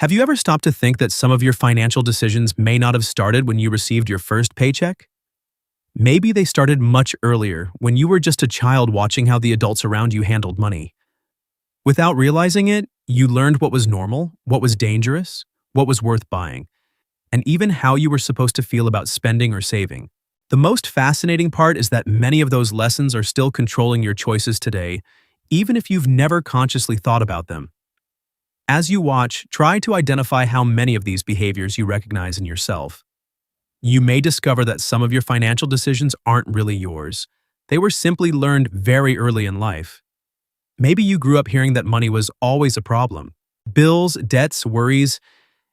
Have you ever stopped to think that some of your financial decisions may not have started when you received your first paycheck? Maybe they started much earlier, when you were just a child watching how the adults around you handled money. Without realizing it, you learned what was normal, what was dangerous, what was worth buying, and even how you were supposed to feel about spending or saving. The most fascinating part is that many of those lessons are still controlling your choices today, even if you've never consciously thought about them. As you watch, try to identify how many of these behaviors you recognize in yourself. You may discover that some of your financial decisions aren't really yours. They were simply learned very early in life. Maybe you grew up hearing that money was always a problem. Bills, debts, worries,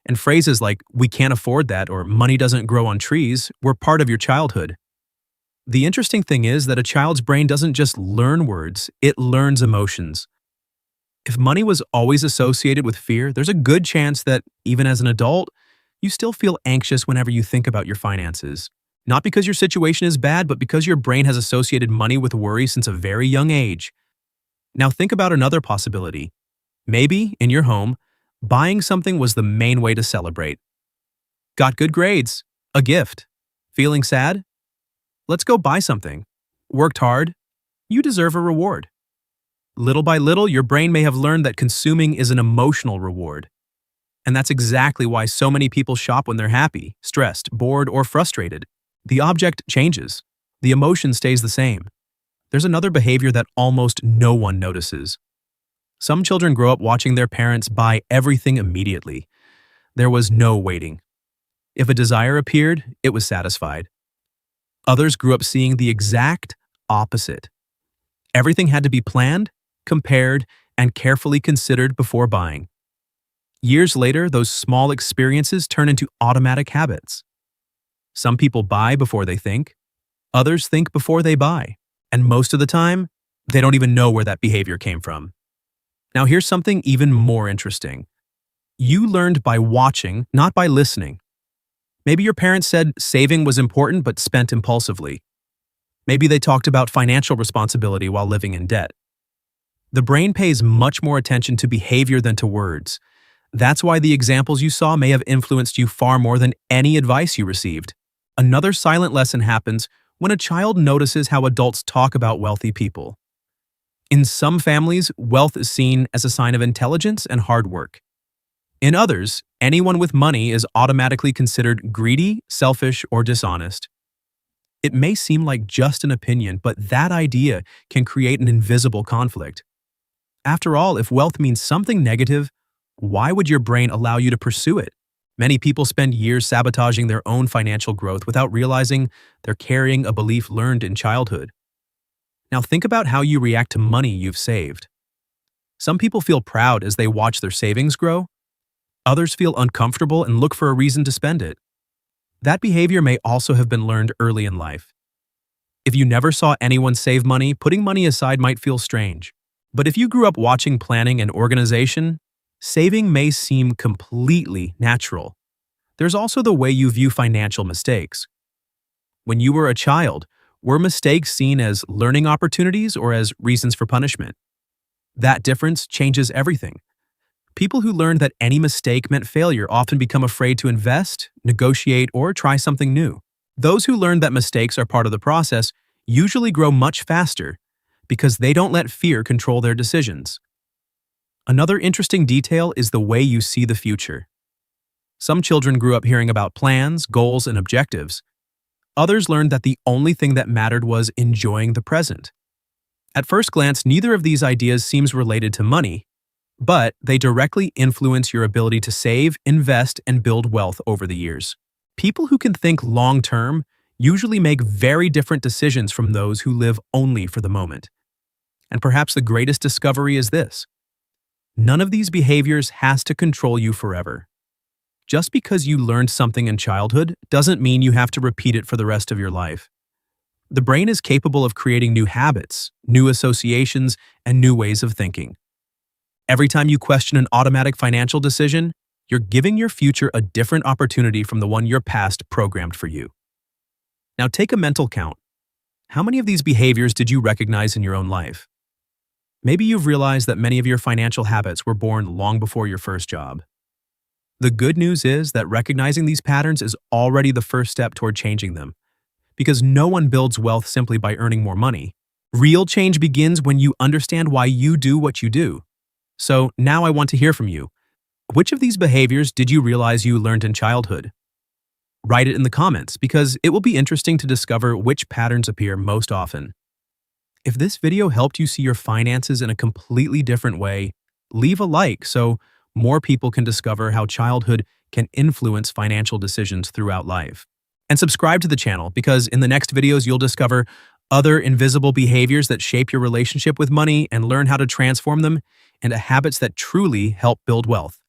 and phrases like, "we can't afford that," or "money doesn't grow on trees," were part of your childhood. The interesting thing is that a child's brain doesn't just learn words, it learns emotions. If money was always associated with fear, there's a good chance that, even as an adult, you still feel anxious whenever you think about your finances. Not because your situation is bad, but because your brain has associated money with worry since a very young age. Now think about another possibility. Maybe, in your home, buying something was the main way to celebrate. Got good grades? A gift. Feeling sad? Let's go buy something. Worked hard? You deserve a reward. Little by little, your brain may have learned that consuming is an emotional reward. And that's exactly why so many people shop when they're happy, stressed, bored, or frustrated. The object changes. The emotion stays the same. There's another behavior that almost no one notices. Some children grow up watching their parents buy everything immediately. There was no waiting. If a desire appeared, it was satisfied. Others grew up seeing the exact opposite. Everything had to be planned, compared, and carefully considered before buying. Years later, those small experiences turn into automatic habits. Some people buy before they think. Others think before they buy. And most of the time, they don't even know where that behavior came from. Now here's something even more interesting. You learned by watching, not by listening. Maybe your parents said saving was important but spent impulsively. Maybe they talked about financial responsibility while living in debt. The brain pays much more attention to behavior than to words. That's why the examples you saw may have influenced you far more than any advice you received. Another silent lesson happens when a child notices how adults talk about wealthy people. In some families, wealth is seen as a sign of intelligence and hard work. In others, anyone with money is automatically considered greedy, selfish, or dishonest. It may seem like just an opinion, but that idea can create an invisible conflict. After all, if wealth means something negative, why would your brain allow you to pursue it? Many people spend years sabotaging their own financial growth without realizing they're carrying a belief learned in childhood. Now think about how you react to money you've saved. Some people feel proud as they watch their savings grow. Others feel uncomfortable and look for a reason to spend it. That behavior may also have been learned early in life. If you never saw anyone save money, putting money aside might feel strange. But if you grew up watching planning and organization, saving may seem completely natural. There's also the way you view financial mistakes. When you were a child, were mistakes seen as learning opportunities or as reasons for punishment? That difference changes everything. People who learned that any mistake meant failure often become afraid to invest, negotiate, or try something new. Those who learn that mistakes are part of the process usually grow much faster because they don't let fear control their decisions. Another interesting detail is the way you see the future. Some children grew up hearing about plans, goals, and objectives. Others learned that the only thing that mattered was enjoying the present. At first glance, neither of these ideas seems related to money, but they directly influence your ability to save, invest, and build wealth over the years. People who can think long-term usually make very different decisions from those who live only for the moment. And perhaps the greatest discovery is this: none of these behaviors has to control you forever. Just because you learned something in childhood doesn't mean you have to repeat it for the rest of your life. The brain is capable of creating new habits, new associations, and new ways of thinking. Every time you question an automatic financial decision, you're giving your future a different opportunity from the one your past programmed for you. Now take a mental count. How many of these behaviors did you recognize in your own life? Maybe you've realized that many of your financial habits were born long before your first job. The good news is that recognizing these patterns is already the first step toward changing them, because no one builds wealth simply by earning more money. Real change begins when you understand why you do what you do. So now I want to hear from you. Which of these behaviors did you realize you learned in childhood? Write it in the comments because it will be interesting to discover which patterns appear most often. If this video helped you see your finances in a completely different way, leave a like so more people can discover how childhood can influence financial decisions throughout life. And subscribe to the channel because in the next videos you'll discover other invisible behaviors that shape your relationship with money and learn how to transform them into habits that truly help build wealth.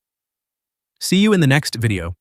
See you in the next video.